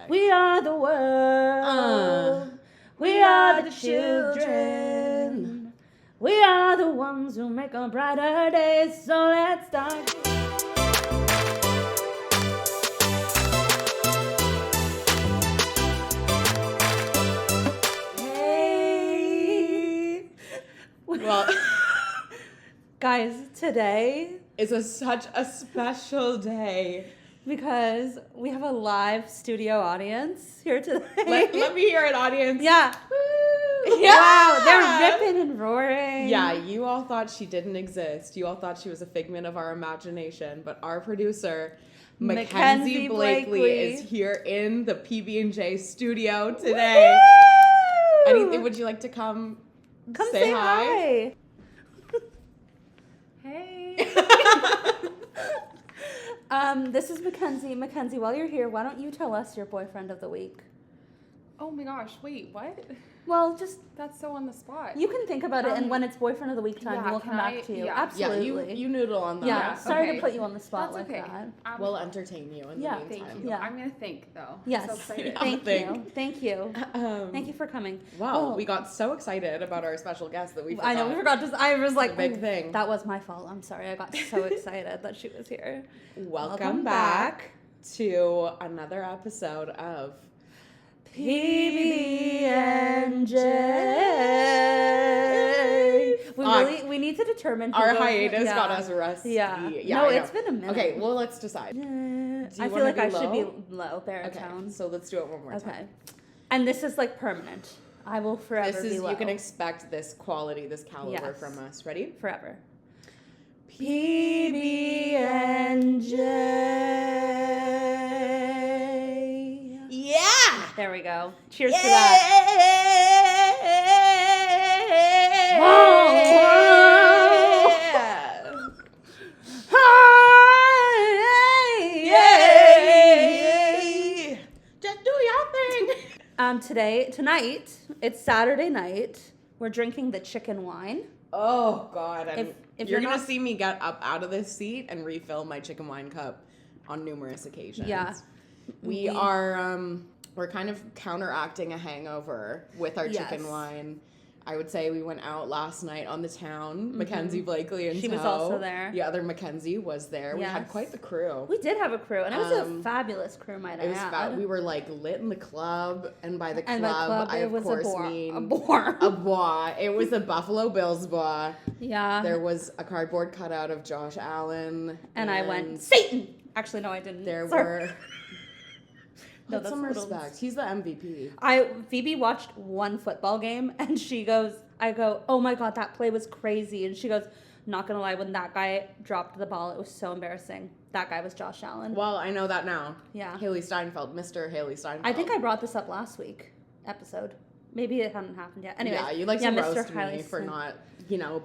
We are the world. We are the children. We are the ones who make a brighter day. So let's start. Hey. Well, guys, today is such a special day. Because we have a live studio audience here today. Let me hear it, audience. Yeah. Woo! Yeah. Wow, they're ripping and roaring. Yeah, you all thought she didn't exist. You all thought she was a figment of our imagination. But our producer, Mackenzie Blakeley, is here in the PB&J studio today. Anything? Would you like to come say hi? Hey. This is Mackenzie. Mackenzie, while you're here, why don't you tell us your boyfriend of the week? Oh my gosh, wait, what? Well, just... That's so on the spot. You can think about it, and when it's boyfriend of the week time, we'll come back to you. Yeah. Absolutely. Yeah, you noodle on that. Yeah, sorry okay. to put you on the spot That's like okay. that. We'll entertain you in the meantime. Thank you. Yeah. I'm going to think, though. Yes. I'm so excited. Thank you. Thank you for coming. Wow, we got so excited about our special guest that we forgot. I know, we forgot. I was like, big thing. That was my fault. I'm sorry. I got so excited that she was here. Welcome back to another episode of PB&J. We need to determine our hiatus got us rusty. Yeah. No, it's been a minute. Okay, well, let's decide. I feel like I should be low baritone. Okay, so let's do it one more time. Okay. And this is like permanent. I will forever be low. You can expect this quality, this caliber from us. Ready? Forever. PB&J. Yeah! There we go. Cheers to that. Just do your thing. Tonight, it's Saturday night. We're drinking the chicken wine. Oh God! If you're gonna see me get up out of this seat and refill my chicken wine cup on numerous occasions. Yeah, we are. We're kind of counteracting a hangover with our chicken wine. I would say we went out last night on the town. Mackenzie Blakeley and she was also there. The other Mackenzie was there. Yes. We had quite the crew. We did have a crew, and it was a fabulous crew, might I add. We were like lit in the club, and by the club, I of course mean a boar. A boar. It was a Buffalo Bills boar. Yeah. There was a cardboard cutout of Josh Allen. And I went, Satan! Actually, no, I didn't. There were... No, Put some respect. He's the MVP. Phoebe watched one football game, and I go, oh my God, that play was crazy. And she goes, not gonna lie, when that guy dropped the ball, it was so embarrassing. That guy was Josh Allen. Well, I know that now. Yeah. Haley Steinfeld, Mr. Haley Steinfeld. I think I brought this up last week episode. Maybe it hadn't happened yet. Anyway. Yeah, you like to roast me for not,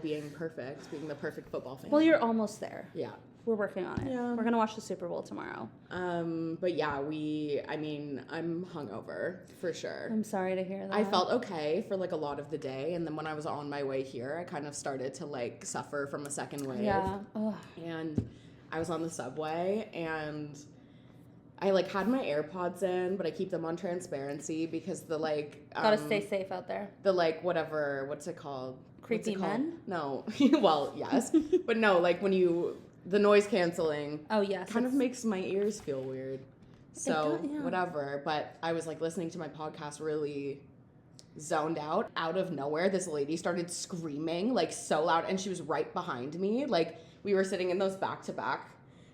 being perfect, being the perfect football fan. Well, you're almost there. Yeah. We're working on it. Yeah. We're going to watch the Super Bowl tomorrow. But yeah, I'm hungover for sure. I'm sorry to hear that. I felt okay for like a lot of the day. And then when I was on my way here, I kind of started to like suffer from a second wave. Yeah. Ugh. And I was on the subway and I like had my AirPods in, but I keep them on transparency because the like... Gotta stay safe out there. The like, whatever, what's it called? Creepy men? No. Well, yes. But no, like when you... The noise canceling kind of makes my ears feel weird. So, whatever. But I was, like, listening to my podcast really zoned out. Out of nowhere, this lady started screaming, like, so loud. And she was right behind me. Like, we were sitting in those back-to-back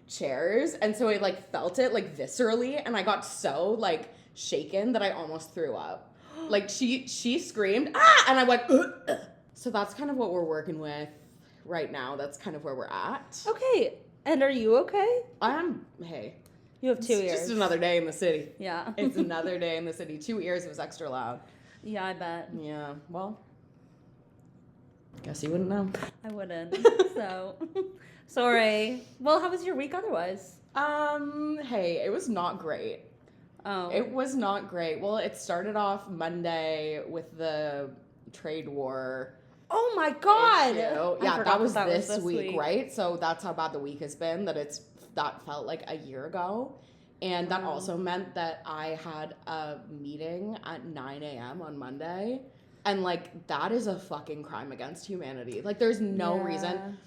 chairs. And so I, like, felt it, like, viscerally. And I got so, like, shaken that I almost threw up. Like, she screamed, ah! And I went, ugh. So that's kind of what we're working with. Right now, that's kind of where we're at. Okay. And are you okay? Hey. You have 2 ears. It's just another day in the city. Yeah. It's another day in the city. 2 ears was extra loud. Yeah, I bet. Yeah. Well, guess you wouldn't know. I wouldn't. So, sorry. Well, how was your week otherwise? Hey, it was not great. Oh. It was not great. Well, it started off Monday with the trade war. Oh my God! Issue. Yeah, that was this week, right? So that's how bad the week has been. That felt like a year ago, And that also meant that I had a meeting at 9 a.m. on Monday. And, like, that is a fucking crime against humanity. Like, there's no reason.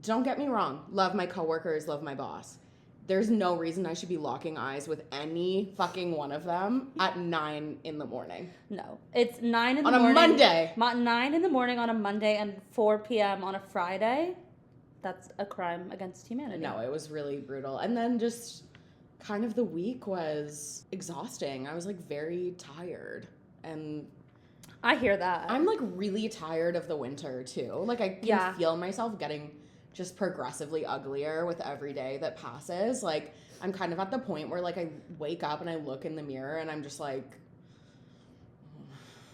Don't get me wrong. Love my coworkers, love my boss. There's no reason I should be locking eyes with any fucking one of them at 9 in the morning. No. It's 9 in the morning. On a Monday. 9 in the morning on a Monday and 4 p.m. on a Friday. That's a crime against humanity. No, it was really brutal. And then just kind of the week was exhausting. I was, like, very tired. And I hear that. I'm, like, really tired of the winter, too. Like, I can feel myself getting just progressively uglier with every day that passes. Like, I'm kind of at the point where, like, I wake up and I look in the mirror and I'm just like,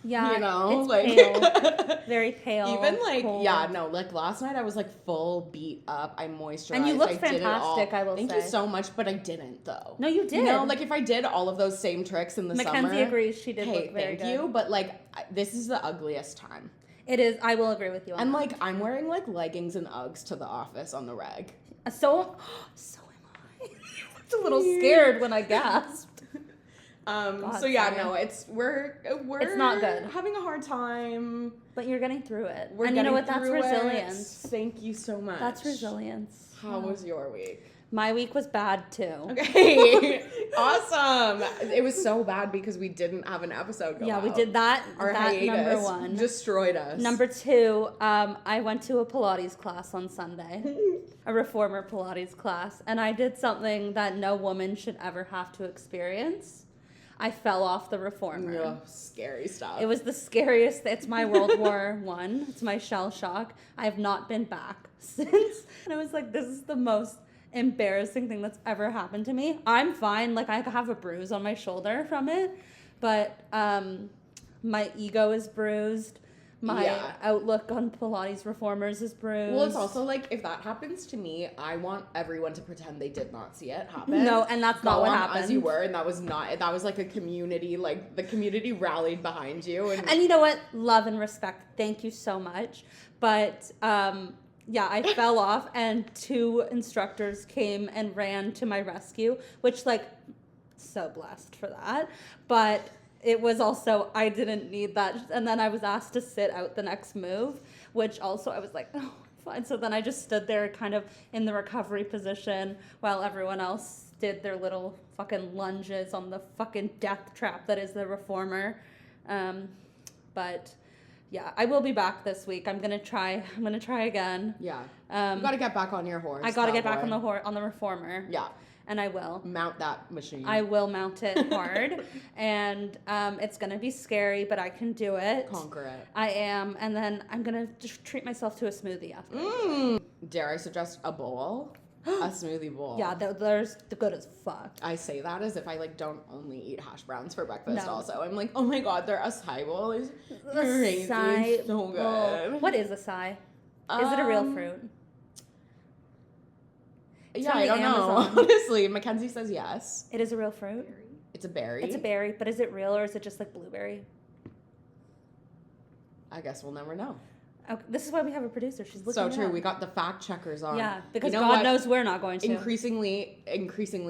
yeah, you know, it's like pale. Very pale. Even like, cold. yeah, no, like last night I was like full beat up. I moisturized. And you look I fantastic, I will say. Thank you so much, but I didn't though. No, you did. You know, like if I did all of those same tricks in the summer. Mackenzie agrees she did look very good. Thank you, but like this is the ugliest time. It is. I will agree with you on and that. like I'm wearing like leggings and Uggs to the office on the reg. So am I. I was a little scared when I gasped. So yeah, no, we're it's not good. Having a hard time, but you're getting through it. We're and you know what? That's resilience. Thank you so much. That's resilience. How was your week? My week was bad too. Okay, awesome. It was so bad because we didn't have an episode go out. We did that. Our that hiatus number one destroyed us. Number two, I went to a Pilates class on Sunday, a reformer Pilates class, and I did something that no woman should ever have to experience. I fell off the reformer. Oh, scary stuff. It was the scariest. It's my World War I. It's my shell shock. I have not been back since. And I was like, this is the most embarrassing thing that's ever happened to me. I'm fine. Like, I have a bruise on my shoulder from it. But my ego is bruised. My outlook on Pilates reformers is bruised. Well, it's also like, if that happens to me, I want everyone to pretend they did not see it happen. No, and that's not what happened. As you were, and that was like a community, like the community rallied behind you. And you know what? Love and respect. Thank you so much. But yeah, I fell off and two instructors came and ran to my rescue, which like, so blessed for that. But it was also, I didn't need that. And then I was asked to sit out the next move, which also I was like, oh, fine. So then I just stood there kind of in the recovery position while everyone else did their little fucking lunges on the fucking death trap that is the reformer. But yeah, I will be back this week. I'm gonna try again. Yeah. You gotta get back on your horse. I gotta get back on the reformer. Yeah. And I will. Mount that machine. I will mount it hard. And it's going to be scary, but I can do it. Conquer it. I am. And then I'm going to just treat myself to a smoothie after. Dare I suggest a bowl? A smoothie bowl. Yeah, there's the good as fuck. I say that as if I like don't only eat hash browns for breakfast also. I'm like, oh my god, their acai bowl is crazy. It's so good. What is acai? Is it a real fruit? Yeah, I don't know. Honestly, Mackenzie says yes. It is a real fruit? It's a berry. It's a berry, but is it real or is it just like blueberry? I guess we'll never know. Okay, this is why we have a producer. She's looking so it true. up. We got the fact checkers on. Yeah, because you know God knows we're not going to. Increasingly,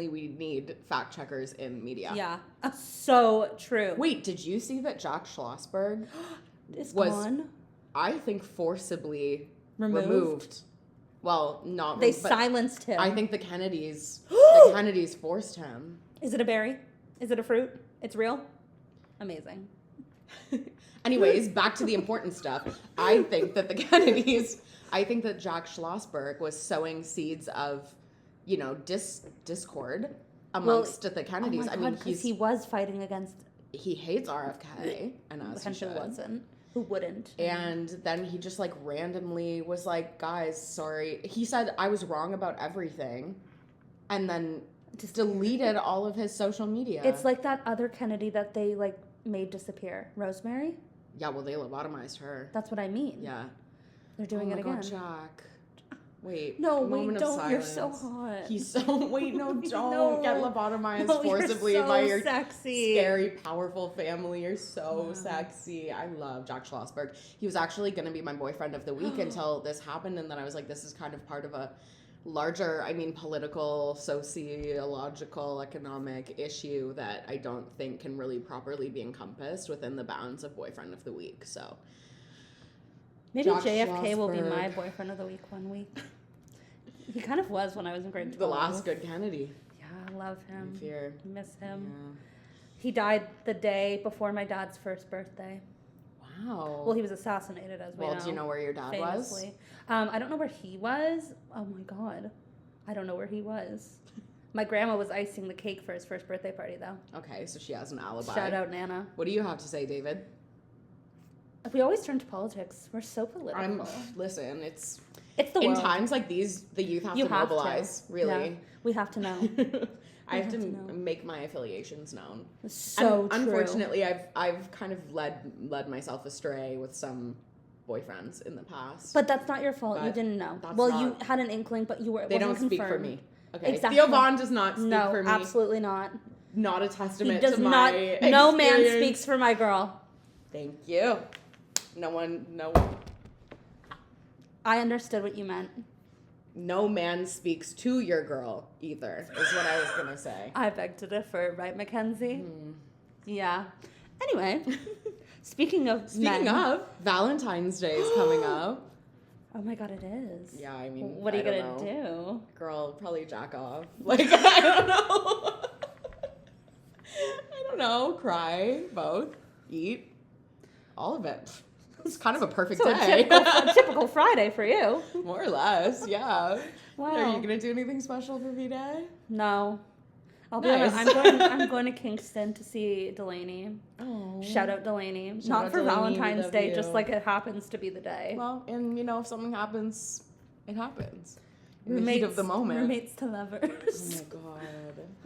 we need fact checkers in media. Yeah, so true. Wait, did you see that Jack Schlossberg was gone? I think forcibly removed. Well, not. They silenced him. I think the Kennedys forced him. Is it a berry? Is it a fruit? It's real? Amazing. Anyways, back to the important stuff. I think that Jack Schlossberg was sowing seeds of, discord amongst the Kennedys. Oh my God, he was fighting against. He hates RFK, and as he should. Wasn't. Who wouldn't? And then he just like randomly was like, guys, sorry. He said I was wrong about everything, and then just deleted all of his social media. It's like that other Kennedy that they like made disappear, Rosemary. Yeah, well, they lobotomized her. That's what I mean. Yeah, they're doing it again. God, Jack. Wait. No, wait, don't. You're so hot. He's so. Wait, no, don't get lobotomized forcibly by your sexy, scary, powerful family. You're so sexy. I love Jack Schlossberg. He was actually going to be my boyfriend of the week until this happened, and then I was like, this is kind of part of a larger, political, sociological, economic issue that I don't think can really properly be encompassed within the bounds of boyfriend of the week. So maybe Jack JFK will be my boyfriend of the week one week. He kind of was when I was in grade 12. The last good Kennedy. Yeah, I love him. Fear. Miss him. Yeah. He died the day before my dad's first birthday. Wow. Well, he was assassinated, as we know. Well, do you know where your dad famously. Was? I don't know where he was. Oh, my God. I don't know where he was. My grandma was icing the cake for his first birthday party, though. Okay, so she has an alibi. Shout out, Nana. What do you have to say, David? We always turn to politics. We're so political. Listen, it's the in world. Times like these, the youth have to mobilize. Really, yeah, we have to know. I have to make my affiliations known. So and true. Unfortunately, I've kind of led myself astray with some boyfriends in the past. But that's not your fault. You didn't know. Well, you had an inkling, but you were. They don't confirmed. speak for me. Okay. Exactly. Theo Vaughn does not speak for me. No, absolutely not. Not a testament he does to not, my experience. No man speaks for my girl. Thank you. No one. I understood what you meant. No man speaks to your girl either, is what I was going to say. I beg to differ, right, Mackenzie? Yeah. Anyway, speaking of Valentine's Day is coming up. Oh my God, it is. Yeah, what are you going to do? Girl, probably jack off. Like, I don't know. I don't know. Cry, both, eat, all of it. It's kind of a perfect day. A typical Friday for you. More or less, yeah. Wow. Are you gonna do anything special for V-Day? No. I'm going to Kingston to see Delaney. Oh. Shout out Delaney. Not for Valentine's Day, just like it happens to be the day. Well, and if something happens, it happens. In the heat of the moment. Roommates to lovers. Oh my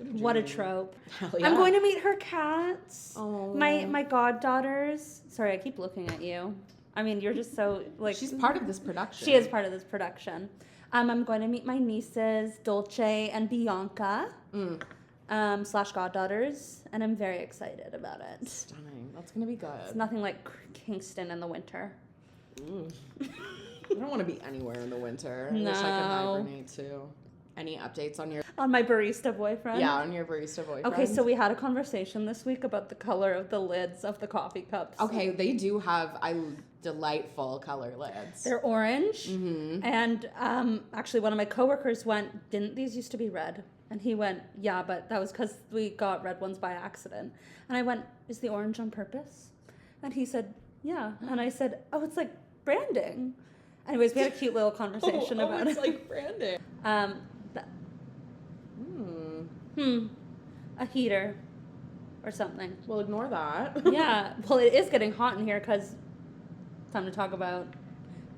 God. What a trope. Hell yeah. I'm going to meet her cats. Oh. My goddaughters. Sorry, I keep looking at you. You're just so like. She's part of this production. She is part of this production. I'm going to meet my nieces, Dolce and Bianca, / goddaughters, and I'm very excited about it. Stunning. That's gonna be good. It's nothing like Kingston in the winter. I don't want to be anywhere in the winter. I wish I could hibernate too. Any updates on my barista boyfriend? Yeah, on your barista boyfriend. Okay, so we had a conversation this week about the color of the lids of the coffee cups. Okay, they do have delightful color lids. They're orange. Mm-hmm. And actually one of my coworkers went, didn't these used to be red? And he went, yeah, but that was because we got red ones by accident. And I went, is the orange on purpose? And he said, yeah. And I said, oh, it's like branding. Anyways, we had a cute little conversation about it's it. It's like branding. A heater or something. Well, ignore that. Yeah. Well, it is getting hot in here because time to talk about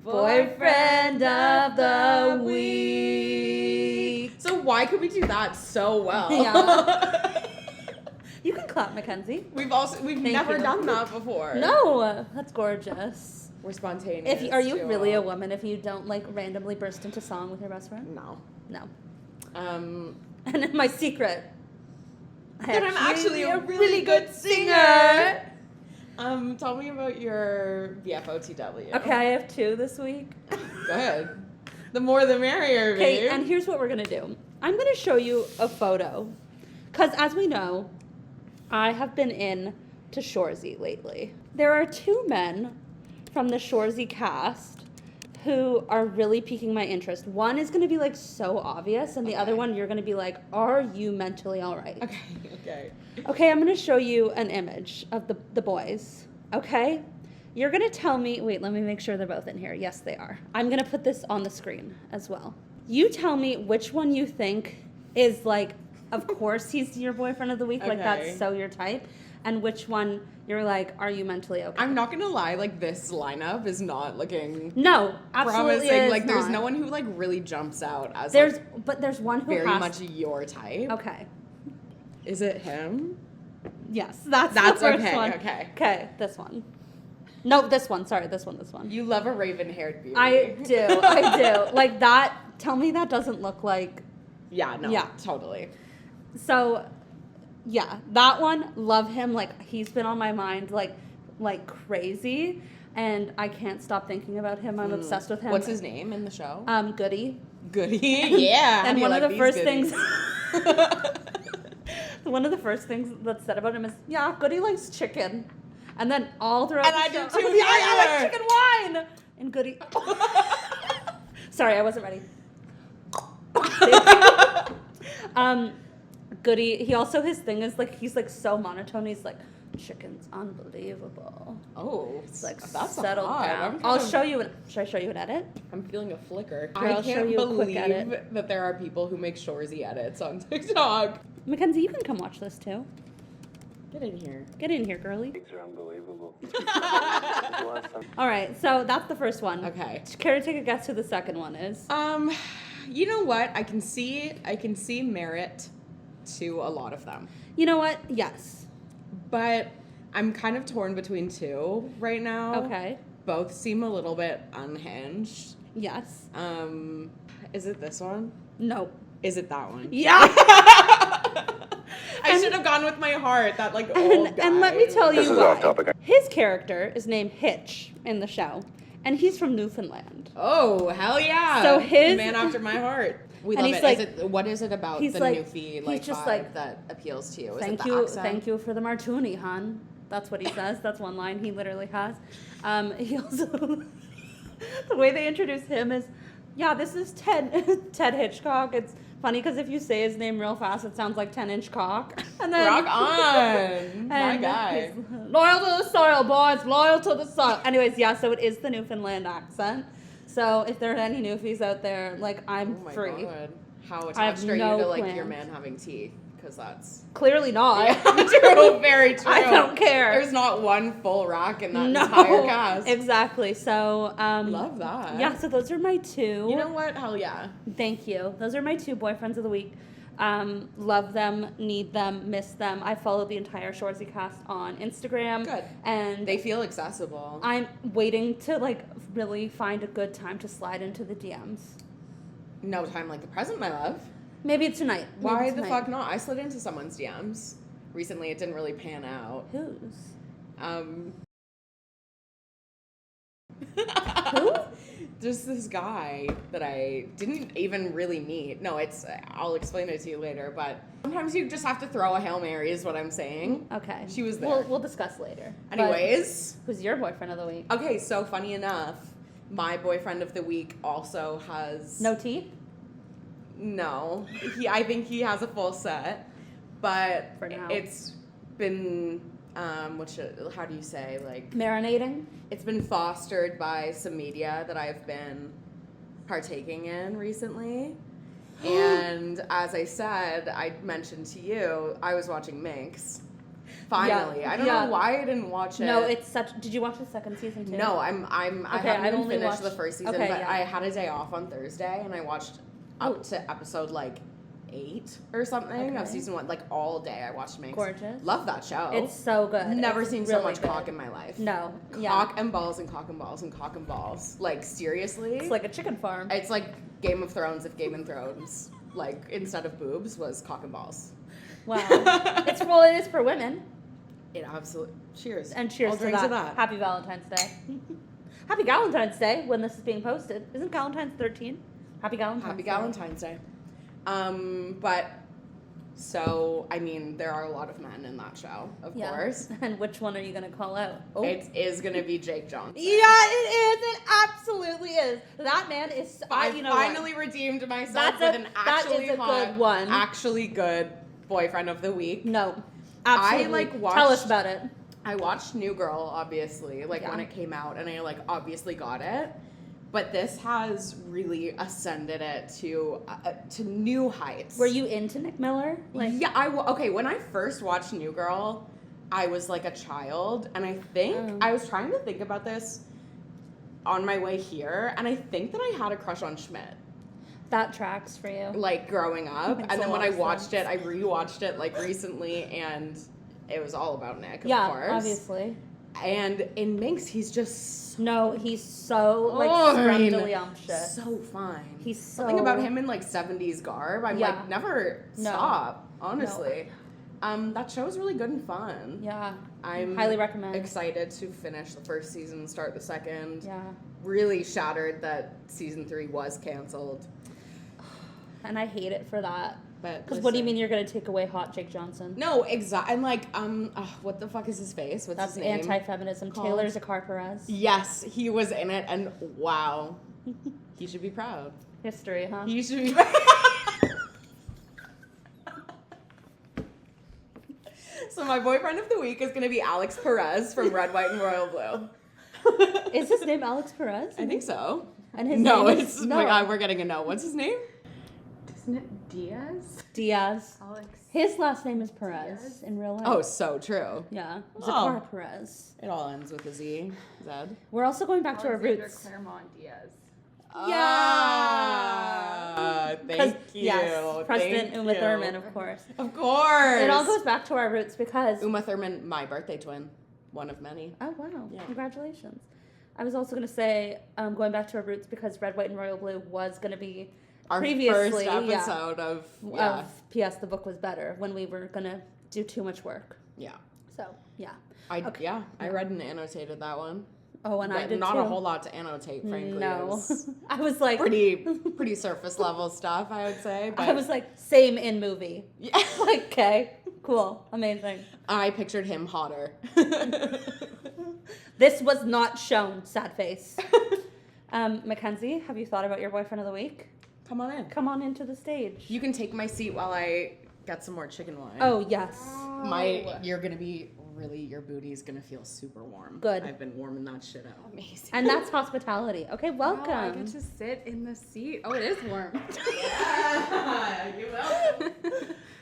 Boyfriend of the Week. So why could we do that so well? Yeah. You can clap, Mackenzie. We've never done that before. No, that's gorgeous. We're spontaneous. Are you really a woman if you don't randomly burst into song with your best friend? No. And my secret. I'm actually a really good singer. Tell me about your BFOTW. Okay, I have 2 this week. Go ahead. The more the merrier, babe. Okay, and here's what we're going to do. I'm going to show you a photo. Because as we know, I have been in to Shoresy lately. There are 2 men from the Shoresy cast who are really piquing my interest. One is going to be so obvious, and the other one you're going to be like, are you mentally all right? Okay, I'm going to show you an image of the boys, okay? You're going to tell me, wait, let me make sure they're both in here. Yes, they are. I'm going to put this on the screen as well. You tell me which one you think is of course he's your boyfriend of the week, that's so your type, and which one you're are you mentally okay? I'm not gonna lie, this lineup is not looking absolutely promising. There's no one who really jumps out as there's one who very much your type. Okay. Is it him? Yes, that's the first okay. one. Okay, this one. No, this one. Sorry, this one. You love a raven-haired beauty. I do. That. Tell me that doesn't look like. Yeah. No. Yeah. Totally. So, yeah, that one, love him. He's been on my mind like crazy, and I can't stop thinking about him. I'm obsessed with him. What's his name in the show? Goody. Goody. Yeah. And one of the first things one of the first things that's said about him is, yeah, Goody likes chicken. And then all throughout and the I show, do too. yeah, I like chicken wine. And Goody. Sorry, I wasn't ready. Goody, he also, his thing is like, he's like so monotone. He's like, chicken's unbelievable. Oh, it's like, that's settled down. I'll show you should I show you an edit? I'm feeling a flicker. I'll show you a quick edit. That there are people who make Shoresy edits on TikTok. Mackenzie, you can come watch this too. Get in here. Get in here, girly. Things are unbelievable. All right, so that's the first one. Okay. Care to take a guess who the second one is? You know what? I can see merit to a lot of them. You know what? Yes. But I'm kind of torn between two right now. Okay. Both seem a little bit unhinged. Yes. Is it this one? No. Is it that one? Yeah. I should have gone with my heart, that like old guy. And let me tell you This is why. off topic. His character is named Hitch in the show, and he's from Newfoundland. Oh, hell yeah. So his man after my heart. We and love he's it. like, What is it about he's the like, Newfie he's just vibe like, that appeals to you? Is thank it the you, accent? thank you for the martini, hon. That's what he says. That's one line he literally has. He also the way they introduce him is, yeah, this is Ted Hitchcock. It's funny because if you say his name real fast, it sounds like 10-inch cock. And then Rock on, my guy. Loyal to the soil, boys. Loyal to the soil. Anyways, yeah. So it is the Newfoundland accent. So if there are any Newfies out there, like I'm free. God. How I attached have are no you to like plans. your man having teeth? Because that's Clearly not. true. Very true. I don't care. There's not one full rack in that entire cast. Exactly. So love that. Yeah. So those are my two. You know what? Hell yeah. Thank you. Those are my two boyfriends of the week. Love them, need them, miss them. I follow the entire Shoresy cast on Instagram. Good. And they feel accessible. I'm waiting to like really find a good time to slide into the DMs. No time like the present, my love. Maybe tonight. Why the fuck not? I slid into someone's DMs recently. It didn't really pan out. Whose? Who? There's this guy that I didn't even really meet. No, I'll explain it to you later, but sometimes you just have to throw a Hail Mary is what I'm saying. Okay. She was there. We'll discuss later. Anyways. But who's your boyfriend of the week? Okay, so funny enough, my boyfriend of the week also has... No teeth? No. I think he has a full set, but For now. It's been... how do you say, like... Marinating? It's been fostered by some media that I've been partaking in recently. And as I said, I mentioned to you, I was watching Minx. Finally. Yeah, I don't know why I didn't watch it. No, it's such... Did you watch the second season too? No, I haven't even only finished the first season, but yeah. I had a day off on Thursday and I watched up to episode like 8 or something of season 1, like all day I watched Minx. Gorgeous. Love that show. It's so good. Never It's seen really so much good. cock in my life. No. Yeah. Cock and balls and cock and balls and cock and balls. Like seriously. It's like a chicken farm. It's like Game of Thrones if Game of Thrones, like instead of boobs, was cock and balls. Wow. It is for women. It absolutely. Cheers. And cheers I'll to drink that. to that. Happy Valentine's Day. Happy Valentine's Day when this is being posted. Isn't Valentine's 13? Happy Valentine's Happy Day. Valentine's Day. But so I mean, there are a lot of men in that show, of course. And which one are you gonna call out? Oh. It is gonna be Jake Johnson. Yeah, it is. It absolutely is. That man is. I you know finally what? redeemed myself That's with an that actually is a hot, good one. actually good boyfriend of the week. No, absolutely. Tell us about it. I watched New Girl, obviously, like Yeah. when it came out, and I like obviously got it. But this has really ascended it to new heights. Were you into Nick Miller? Yeah, okay. When I first watched New Girl, I was like a child, and I think I was trying to think about this on my way here, and I think that I had a crush on Schmidt. That tracks for you. Like growing up, Makes and a then when lot I of watched sense. it, I rewatched it like recently, and it was all about Nick, of Yeah, course. obviously. And in Minx, he's just No, he's so like fine. scrumdiddlyumptious. So fine. He's so Something about him in like 70s garb. I'm Yeah. like never No. stop, honestly. That show is really good and fun. Yeah. I'm highly recommend. excited to finish the first season and start the second. Yeah. Really shattered that season 3 was canceled. and I hate it for that. Because what do you mean you're gonna take away hot Jake Johnson? No, exactly. I'm like, what the fuck is his face? What's his name? That's anti-feminism. Taylor Zakar Perez. Yes, he was in it, and wow, he should be proud. History, huh? He should be proud. So my boyfriend of the week is gonna be Alex Perez from Red, White, and Royal Blue. Is his name Alex Perez? I think so. And his name is... No. Oh my God, we're getting a no. What's his name? Isn't it Diaz? Diaz. Alex. His last name is Perez Diaz? in real life. Oh, so true. Yeah. Zakar Perez. It all ends with a Z. Zed. We're also going back to our roots. Claremont Diaz. Yeah. Thank you. Yes. President Uma Thurman, of course. Of course. It all goes back to our roots because... Uma Thurman, my birthday twin. One of many. Oh, wow. Yeah. Congratulations. I was also going to say, going back to our roots because Red, White, and Royal Blue was going to be our previously, first episode of P.S. The book was better when we were going to do too much work. Yeah. So, yeah. I read and annotated that one. Oh, and I did not too. a whole lot to annotate, frankly. No. I was like... Pretty surface level stuff, I would say. But I was like, same in movie. Yeah. Like, okay, cool, amazing. I pictured him hotter. This was not shown, sad face. Mackenzie, have you thought about your boyfriend of the week? Come on in. Come on into the stage. You can take my seat while I get some more chicken wine. Oh, yes. Your booty's gonna feel super warm. Good. I've been warming that shit out. Amazing. And that's hospitality. Okay, welcome. Wow, I get to sit in the seat. Oh, it is warm. Yeah, you're welcome.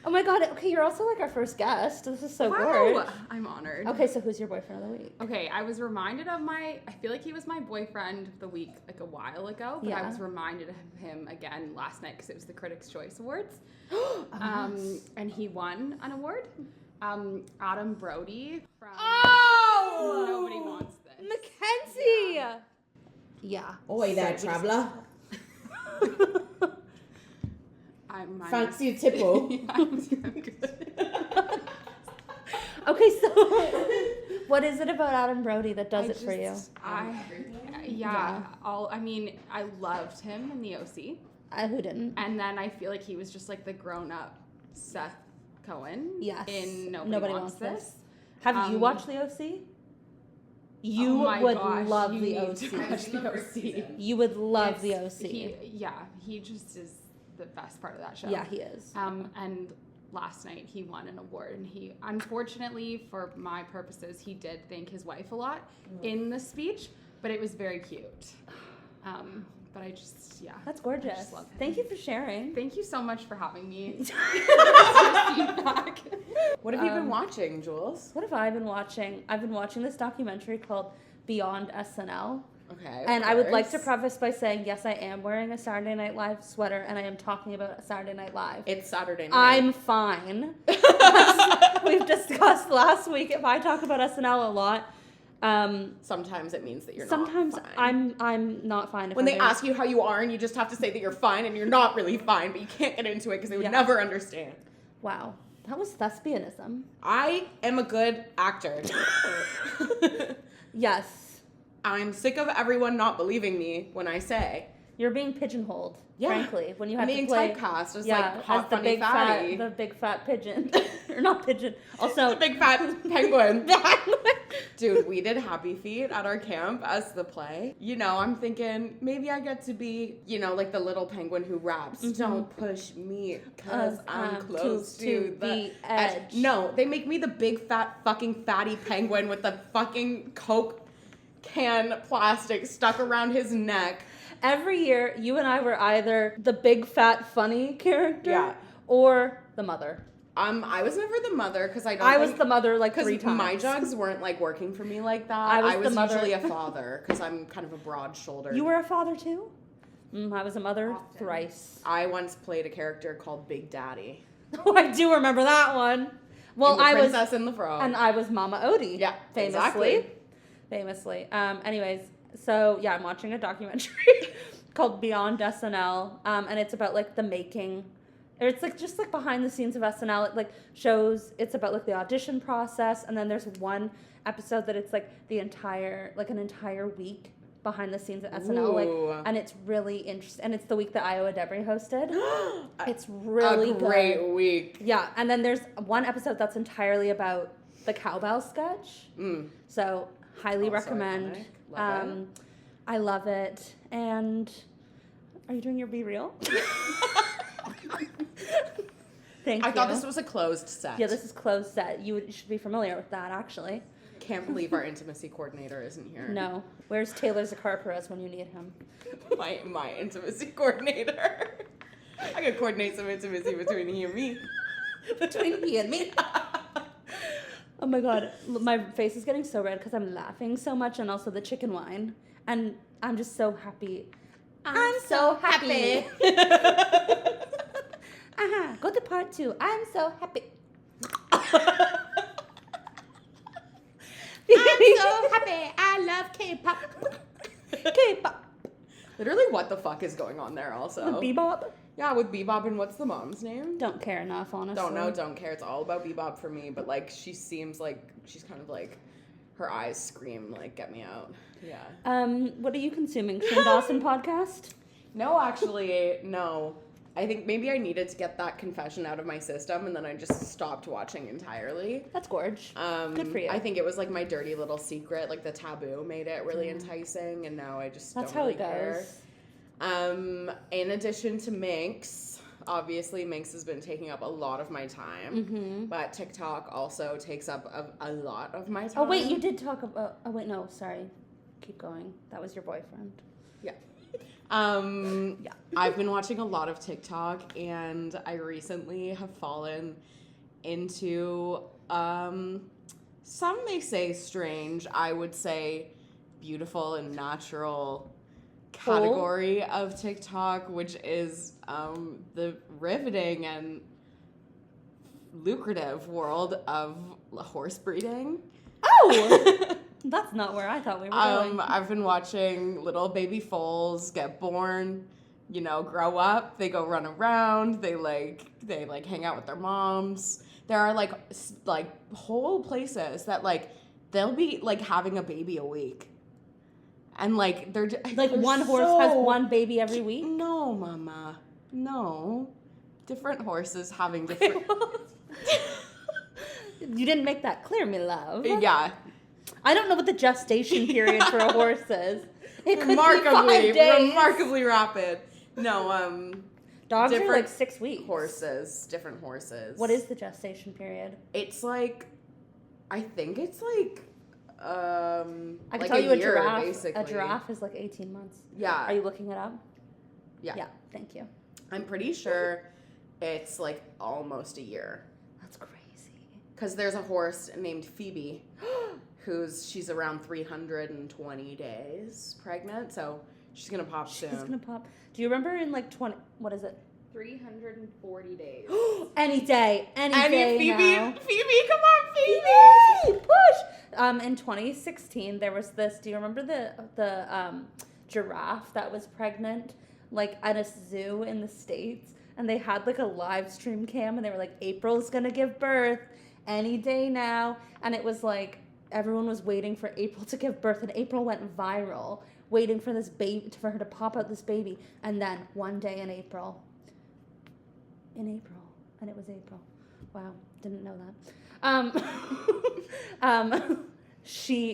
Oh my God. Okay, you're also like our first guest. This is so Wow, good. I'm honored. Okay, so who's your boyfriend of the week? Okay, I was reminded of I feel like he was my boyfriend of the week like a while ago, but I was reminded of him again last night because it was the Critics' Choice Awards. And he won an award. Adam Brody from Nobody Wants This. Mackenzie! Yeah. Oi there, traveller. Fancy a tipple? I'm good. Okay, so what is it about Adam Brody that does it for you? I loved him in the OC. Who didn't? And then I feel like he was just like the grown-up Seth Cohen. Yes. In Nobody Wants This. Have you watched the OC? You would love the OC. You would love the OC. He just is the best part of that show. Yeah, he is. And last night he won an award, and he, unfortunately for my purposes, he did thank his wife a lot in the speech, but it was very cute. But I just, That's gorgeous. I just love him. Thank you for sharing. Thank you so much for having me. What have you been watching, Jules? What have I been watching? I've been watching this documentary called Beyond SNL. Okay. And I would like to preface by saying, yes, I am wearing a Saturday Night Live sweater, and I am talking about Saturday Night Live. It's Saturday night. I'm fine. As we've discussed last week, if I talk about SNL a lot, sometimes it means that you're sometimes not fine. I'm not fine. When they ask you how you are, and you just have to say that you're fine, and you're not really fine, but you can't get into it because they would never understand. Wow, that was thespianism. I am a good actor. Yes. I'm sick of everyone not believing me when I say. You're being pigeonholed, frankly, when you have being to play typecast as like hot, as the funny, big fatty. the big fat pigeon, or not pigeon. Also, the big fat penguin. Dude, we did Happy Feet at our camp as the play. You know, I'm thinking maybe I get to be, like the little penguin who raps. Mm-hmm. Don't push me because I'm close to the edge. No, they make me the big fat fucking fatty penguin with the fucking Coke can plastic stuck around his neck. Every year, you and I were either the big fat funny character or the mother. I was never the mother because I was the mother like 3 times. My jugs weren't like working for me like that. I was usually a father because I'm kind of a broad shouldered. You were a father too? I was a mother thrice. I once played a character called Big Daddy. Oh, I do remember that one. Well, I was Princess and the Frog, and I was Mama Odie. Yeah, famously. Anyways, so yeah, I'm watching a documentary called Beyond SNL, and it's about like the making. Or it's like just like behind the scenes of SNL. It like shows it's about like the audition process, and then there's one episode that it's like an entire week behind the scenes at SNL, and it's really interesting. And it's the week that Iowa Debris hosted. It's really a great week. Yeah, and then there's one episode that's entirely about the cowbell sketch. So highly recommend. I love it. And are you doing your Be Real? Thank you. I thought this was a closed set. Yeah, this is closed set. You should be familiar with that, actually. Can't believe our intimacy coordinator isn't here. No. Where's Taylor Zakar Perez when you need him? My intimacy coordinator. I could coordinate some intimacy between he and me. Between he and me. Oh my god, my face is getting so red because I'm laughing so much, and also the chicken wine. And I'm just so happy. I'm so happy. Go to part 2. I'm so happy. I'm so happy. I love K-pop. K-pop. Literally, what the fuck is going on there also? With Bebop? Yeah, with Bebop, and what's the mom's name? Don't care enough, honestly. Don't know, don't care. It's all about Bebop for me, but, like, she seems like she's kind of, like, her eyes scream, like, get me out. Yeah. What are you consuming? Shane Dawson podcast? No, actually, no. I think maybe I needed to get that confession out of my system, and then I just stopped watching entirely. That's gorge. Good for you. I think it was like my dirty little secret, like the taboo made it really enticing, and now I just That's don't really how it care. goes. In addition to Minx, obviously Minx has been taking up a lot of my time, but TikTok also takes up a lot of my time. Oh wait, you did talk about. Oh wait, no, sorry. Keep going. That was your boyfriend. Yeah. I've been watching a lot of TikTok, and I recently have fallen into some may say strange, I would say beautiful and natural category of TikTok, which is the riveting and lucrative world of horse breeding. Oh! That's not where I thought we were going. I've been watching little baby foals get born, you know, grow up. They go run around. They hang out with their moms. There are like whole places that like they'll be like having a baby a week, and like they're one horse has one baby every week. No, mama, no, different horses having different. You didn't make that clear, me love. Yeah. I don't know what the gestation period for a horse is. It could be 5 days. Remarkably rapid. No, dogs are like 6 weeks. Different horses. What is the gestation period? It's like, I think it's like, I can like tell you a year, giraffe. basically. A giraffe is like 18 months. Yeah. Are you looking it up? Yeah. Yeah. Thank you. I'm pretty sure it's like almost a year. That's crazy. Because there's a horse named Phoebe. She's around 320 days pregnant, so she's gonna pop soon. She's gonna pop. Do you remember in like 20? What is it? 340 days. Any day Phoebe, now. Phoebe, come on, Phoebe! Push. In 2016, there was this. Do you remember the giraffe that was pregnant, like at a zoo in the States, and they had like a live stream cam, and they were like, April's gonna give birth any day now, and it was like. Everyone was waiting for April to give birth, and April went viral, waiting for this baby, for her to pop out this baby. And then one day in April, and it was April. Wow, didn't know that.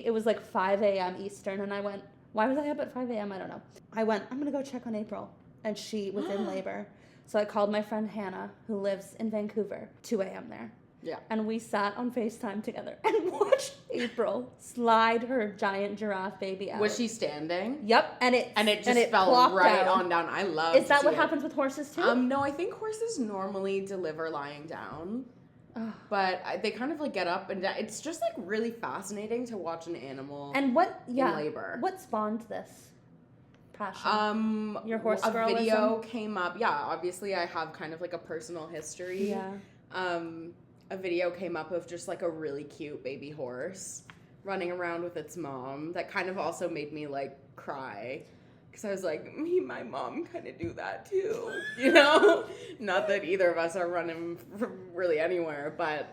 It was like 5 a.m. Eastern, and I went, why was I up at 5 a.m.? I don't know. I went, I'm gonna go check on April, and she was in labor. So I called my friend Hannah, who lives in Vancouver, 2 a.m. there. Yeah. And we sat on FaceTime together and watched April slide her giant giraffe baby out. Was she standing? Yep. And it just fell right on down. I love Is that what happens with horses too? No, I think horses normally deliver lying down. But they kind of like get up and down. It's just like really fascinating to watch an animal in labor. What spawned this passion? Your horse a girlism? video came up. Yeah, obviously I have kind of like a personal history. Yeah. A video came up of just like a really cute baby horse running around with its mom that kind of also made me like cry because I was like, my mom kind of do that too, you know? Not that either of us are running really anywhere, but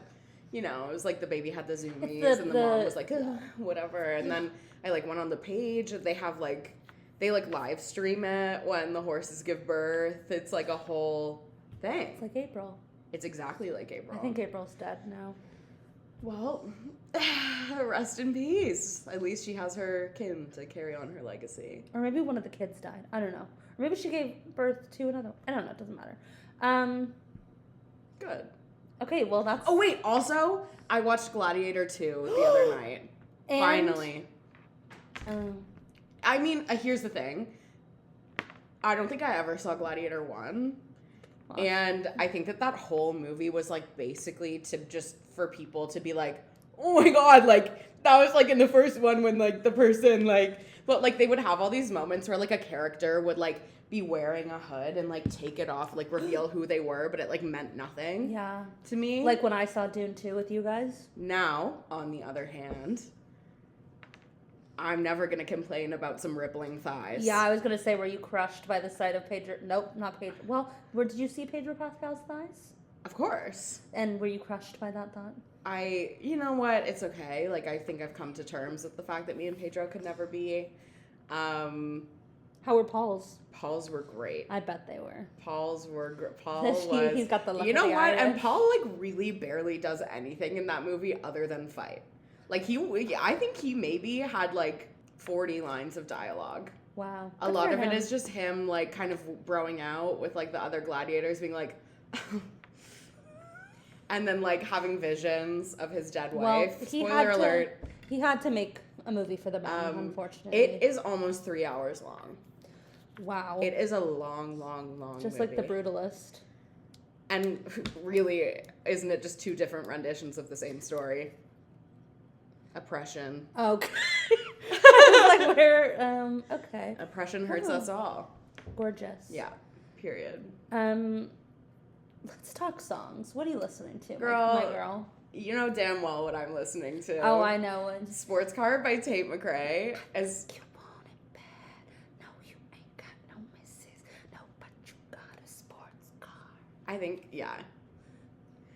you know, it was like the baby had the zoomies and the mom was like, whatever. And then I like went on the page and they have like, they like live stream it when the horses give birth. It's like a whole thing. It's like April. It's exactly like April. I think April's dead now. Well, rest in peace. At least she has her kin to carry on her legacy. Or maybe one of the kids died. I don't know. Or maybe she gave birth to another. I don't know. It doesn't matter. Good. Okay, well, that's... Oh, wait. Also, I watched Gladiator 2 the other night. And... Finally. I mean, here's the thing. I don't think I ever saw Gladiator 1. Wow. And I think that whole movie was, like, basically to just for people to be like, oh, my God, like, that was, like, in the first one when, like, the person, like... But, like, they would have all these moments where, like, a character would, like, be wearing a hood and, like, take it off, like, reveal who they were, but it, like, meant nothing. Yeah. To me. Like when I saw Dune 2 with you guys. Now, on the other hand, I'm never going to complain about some rippling thighs. Yeah, I was going to say, were you crushed by the sight of Pedro? Nope, not Pedro. Well, did you see Pedro Pascal's thighs? Of course. And were you crushed by that thought? You know what? It's okay. Like, I think I've come to terms with the fact that me and Pedro could never be. How were Paul's? Paul's were great. I bet they were. Paul was... He's got the look You know of the what? Irish. And Paul, like, really barely does anything in that movie other than fight. Like, I think he maybe had, like, 40 lines of dialogue. Wow. A lot of it is just him, like, kind of broing out with, like, the other gladiators being like... and then, like, having visions of his dead wife. Spoiler alert. He had to make a movie for the band, unfortunately. It is almost 3 hours long. Wow. It is a long, long, long just movie. Like The Brutalist. And really, isn't it just two different renditions of the same story? Oppression. Okay. I was like, where, okay. Oppression hurts us all. Gorgeous. Yeah, period. Let's talk songs. What are you listening to, girl? My girl? You know damn well what I'm listening to. Oh, I know. Sports Car by Tate McRae. You want it bad. No, you ain't got no misses. No, but you got a sports car. I think, yeah.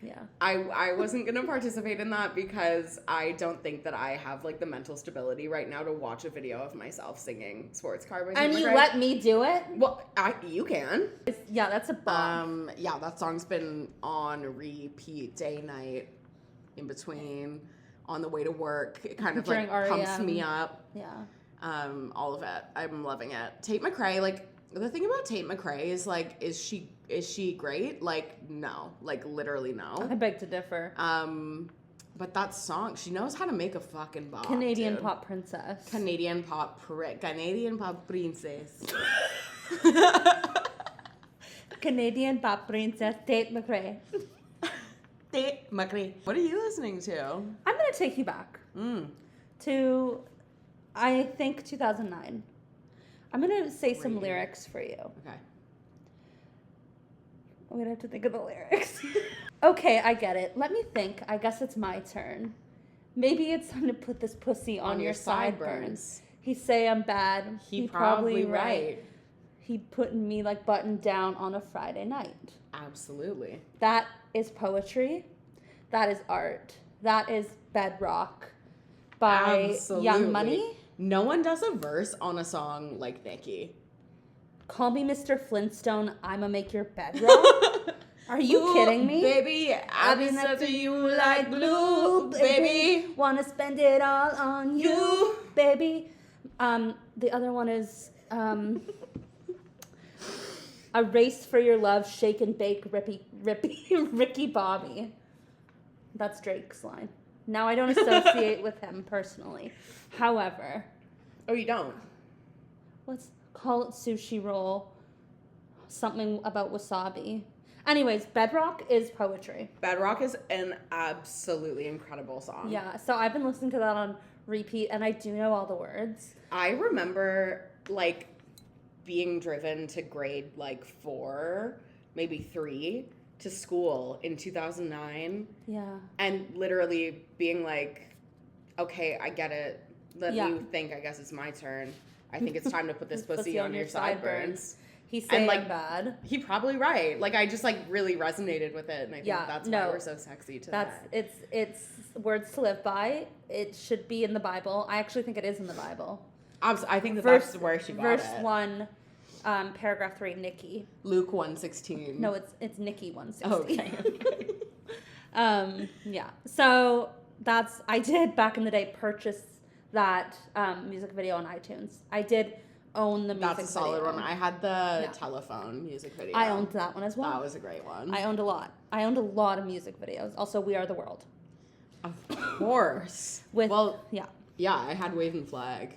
Yeah. I wasn't going to participate in that because I don't think that I have, like, the mental stability right now to watch a video of myself singing Sports Car by Tate And McRae. you let me do it? Well, you can. Yeah, that's a bomb. Yeah, that song's been on repeat day, night, in between, on the way to work. It kind of During like pumps REM. me up. Yeah. All of it. I'm loving it. Tate McRae, like, the thing about Tate McRae is, like, is she great? Like, no. Like, literally no. I beg to differ. But that song, she knows how to make a fucking bop. Canadian dude. pop princess. Canadian pop princess. Canadian pop princess Tate McRae. Tate McRae. What are you listening to? I'm going to take you back to, I think, 2009. I'm going to say some lyrics for you. Okay. I'm going to have to think of the lyrics. Okay, I get it. Let me think. I guess it's my turn. Maybe it's time to put this pussy on your sideburns. He say I'm bad. He probably right. He putting me like buttoned down on a Friday night. Absolutely. That is poetry. That is art. That is Bedrock by Young Money. No one does a verse on a song like Nicki. Call me Mr. Flintstone. I'ma make your bed rock. Are you kidding me? Baby, I've been up to you like glue, baby. Wanna spend it all on you, baby. The other one is A Race for Your Love, Shake and Bake, Ricky Bobby. That's Drake's line. Now, I don't associate with him personally. However. Oh, you don't? Let's call it sushi roll. Something about wasabi. Anyways, Bedrock is poetry. Bedrock is an absolutely incredible song. Yeah, so I've been listening to that on repeat, and I do know all the words. I remember, like, being driven to grade, like, 4, maybe 3, to school in 2009. Yeah. And literally being like, okay, I get it. Let me think, I guess it's my turn. I think it's time to put this pussy on your sideburns. He's saying like, bad. He probably right. Like, I just, like, really resonated with it, and I think that's why we're so sexy today. It's words to live by. It should be in the Bible. I actually think it is in the Bible. I think that's where she got verse 1, paragraph 3, Nikki. Luke 1:16. No, it's Nikki 1:16. Okay. Yeah. So I did back in the day purchase that music video on iTunes. I did own the music video. That's a solid one. I had the telephone music video. I owned that one as well. That was a great one. I owned a lot. I owned a lot of music videos. Also, We Are the World. Of course. Yeah, I had Wave and Flag.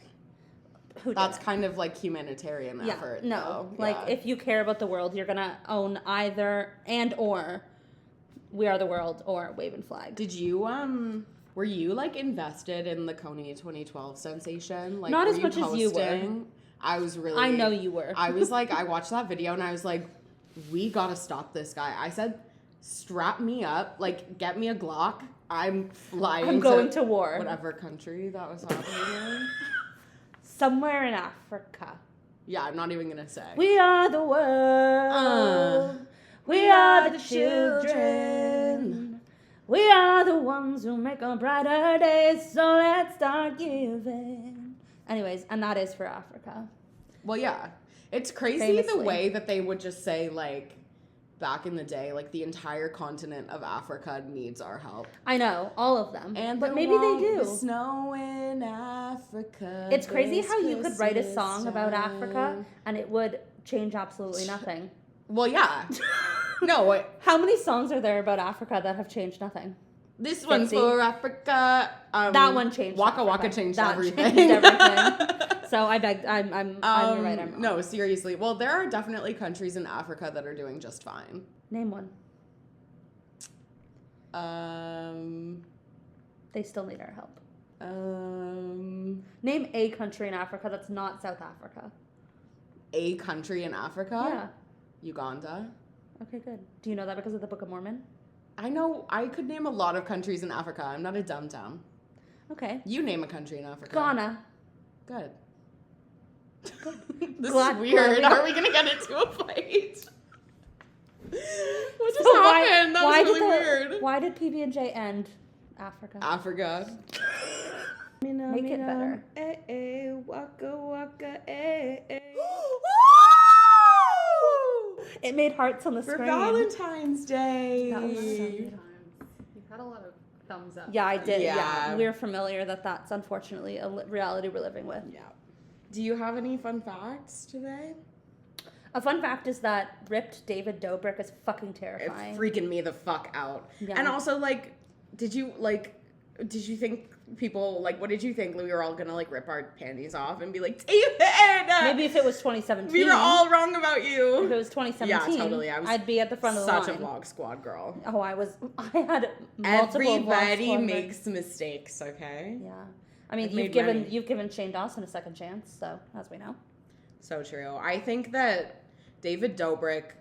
That's kind of like humanitarian effort. No, if you care about the world, you're gonna own either or We Are the World or Wave and Flag. Did you were you like invested in the Kony 2012 sensation? Like, not as much as you were. I was really. I know you were. I was like, I watched that video and I was like, we gotta stop this guy. I said, strap me up, like get me a Glock. I'm flying. I'm going to war. Whatever country that was happening in. Somewhere in Africa. Yeah, I'm not even gonna say. We are the world. We are the children. We are the ones who make a brighter day. So let's start giving. Anyways, and that is for Africa. Well, yeah. It's crazy the way that they would just say, like, back in the day, like, the entire continent of Africa needs our help. I know, all of them. But maybe they do. The snow in Africa. It's crazy how you could write a song about Africa and it would change absolutely nothing. Well, yeah. No. How many songs are there about Africa that have changed nothing? This one's for Africa. That one changed. Waka Africa. Waka changed that everything. Changed everything. So I begged. I'm you're right. I'm wrong. No, seriously. Well, there are definitely countries in Africa that are doing just fine. Name one. They still need our help. Name a country in Africa that's not South Africa. A country in Africa? Yeah. Uganda. Okay, good. Do you know that because of the Book of Mormon? I know. I could name a lot of countries in Africa. I'm not a dum-dum. Okay. You name a country in Africa. Ghana. Good. This is weird. Are we going to get into a fight? What just happened? That was really weird. Why did PB&J end Africa? Africa. Make it better. Waka waka, eh. It made hearts on the screen. For Valentine's Day. That was so beautiful. You've had a lot of thumbs up. Yeah, I did. Yeah. We're familiar that's unfortunately a reality we're living with. Yeah. Do you have any fun facts today? A fun fact is that ripped David Dobrik is fucking terrifying. It's freaking me the fuck out. Yeah. And also, like, did you think people, like, what did you think? We were all gonna, like, rip our panties off and be like, David! Maybe if it was 2017. We were all wrong about you. If it was 2017, yeah, totally. I'd be at the front of the line. Such a vlog squad girl. Oh, I had multiple Everybody makes mistakes, okay? Yeah. I mean, you've given Shane Dawson a second chance, so, as we know. So true. I think that David Dobrik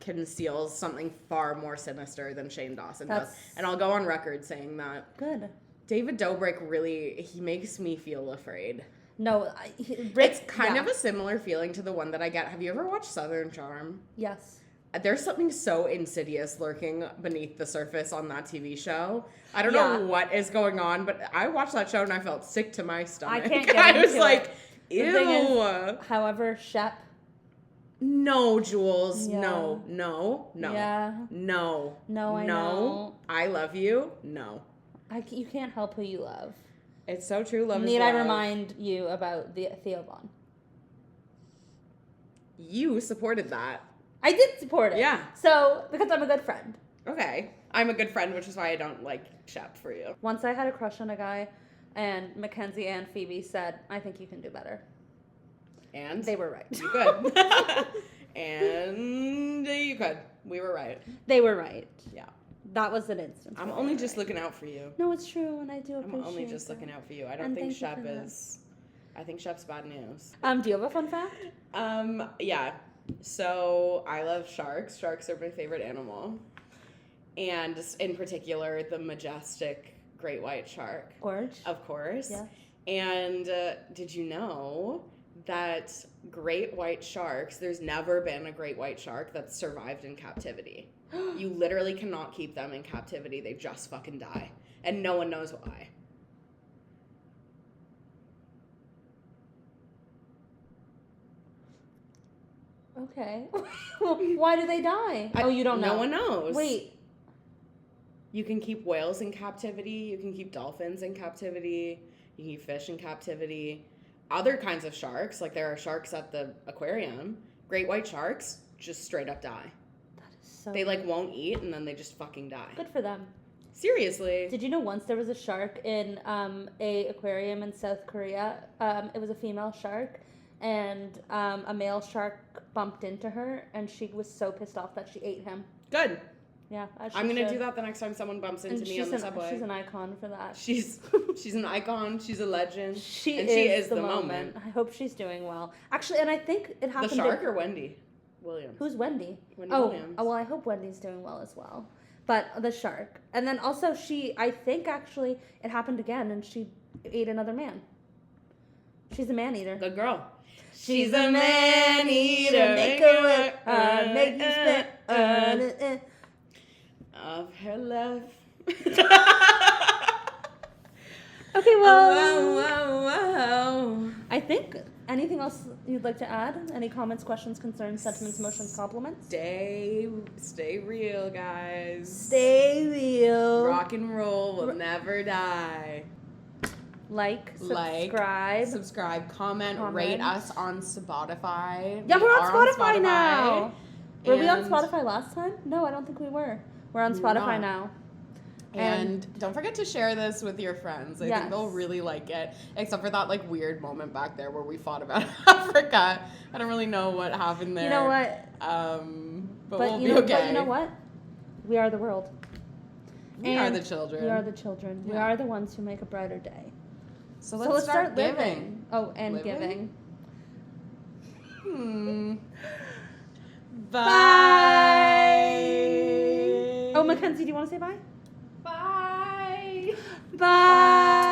conceals something far more sinister than Shane Dawson does. And I'll go on record saying that. Good. David Dobrik he makes me feel afraid. No, it's kind of a similar feeling to the one that I get. Have you ever watched Southern Charm? Yes. There's something so insidious lurking beneath the surface on that TV show. I don't know what is going on, but I watched that show and I felt sick to my stomach. I can't get into was like, ew. The thing is, however, Shep. No, Jules. Yeah. No. Yeah. No. No, I know. I love you. No. You can't help who you love. It's so true. Love is love. Need I remind you about the Theo Vaughn? You supported that. I did support it. Yeah. So, because I'm a good friend. Okay. I'm a good friend, which is why I don't like Shep for you. Once I had a crush on a guy, and Mackenzie and Phoebe said, I think you can do better. And? They were right. You could. And you could. We were right. They were right. Yeah. That was an instance. I'm only just looking out for you. No, it's true, and I do appreciate it. I'm only just looking out for you. I don't think Shep is... I think Shep's bad news. Do you have a fun fact? Yeah. So, I love sharks. Sharks are my favorite animal. And in particular, the majestic great white shark. Gorge. Of course. Yeah. And did you know that great white sharks, there's never been a great white shark that's survived in captivity. You literally cannot keep them in captivity. They just fucking die. And no one knows why. Okay. Why do they die? You don't know. No one knows. Wait. You can keep whales in captivity. You can keep dolphins in captivity. You can keep fish in captivity. Other kinds of sharks, like there are sharks at the aquarium. Great white sharks just straight up die. That is so They like won't eat and then they just fucking die. good for them. Seriously. Did you know once there was a shark in a aquarium in South Korea? It was a female shark, and a male shark bumped into her, and she was so pissed off that she ate him. Good. Yeah, I'm gonna do that the next time someone bumps into me on the subway. She's an icon for that. She's an icon. She's a legend. She is the moment. I hope she's doing well. Actually, and I think it happened. The shark or Wendy Williams? Who's Wendy? Wendy Williams. Oh, well, I hope Wendy's doing well as well. But the shark, and then also I think actually it happened again, and she ate another man. She's a man eater. Good girl. She's a man eater. Make her work, make you spend of her love. Okay, well, Whoa. I think anything else you'd like to add? Any comments, questions, concerns, sentiments, emotions, compliments? Stay real, guys. Stay real. Rock and roll will never die. Like, subscribe, comment, rate us on Spotify. Yeah, we're on Spotify now. Were we on Spotify last time? No, I don't think we were. We're on Spotify now. And don't forget to share this with your friends. I think they'll really like it. Except for that like weird moment back there where we fought about Africa. I don't really know what happened there. You know what? But we'll be okay. But you know what? We are the world. We are the children. We are the children. Yeah. We are the ones who make a brighter day. So let's start living. Oh, and giving. Bye. Oh, Mackenzie, do you want to say bye? Bye. Bye.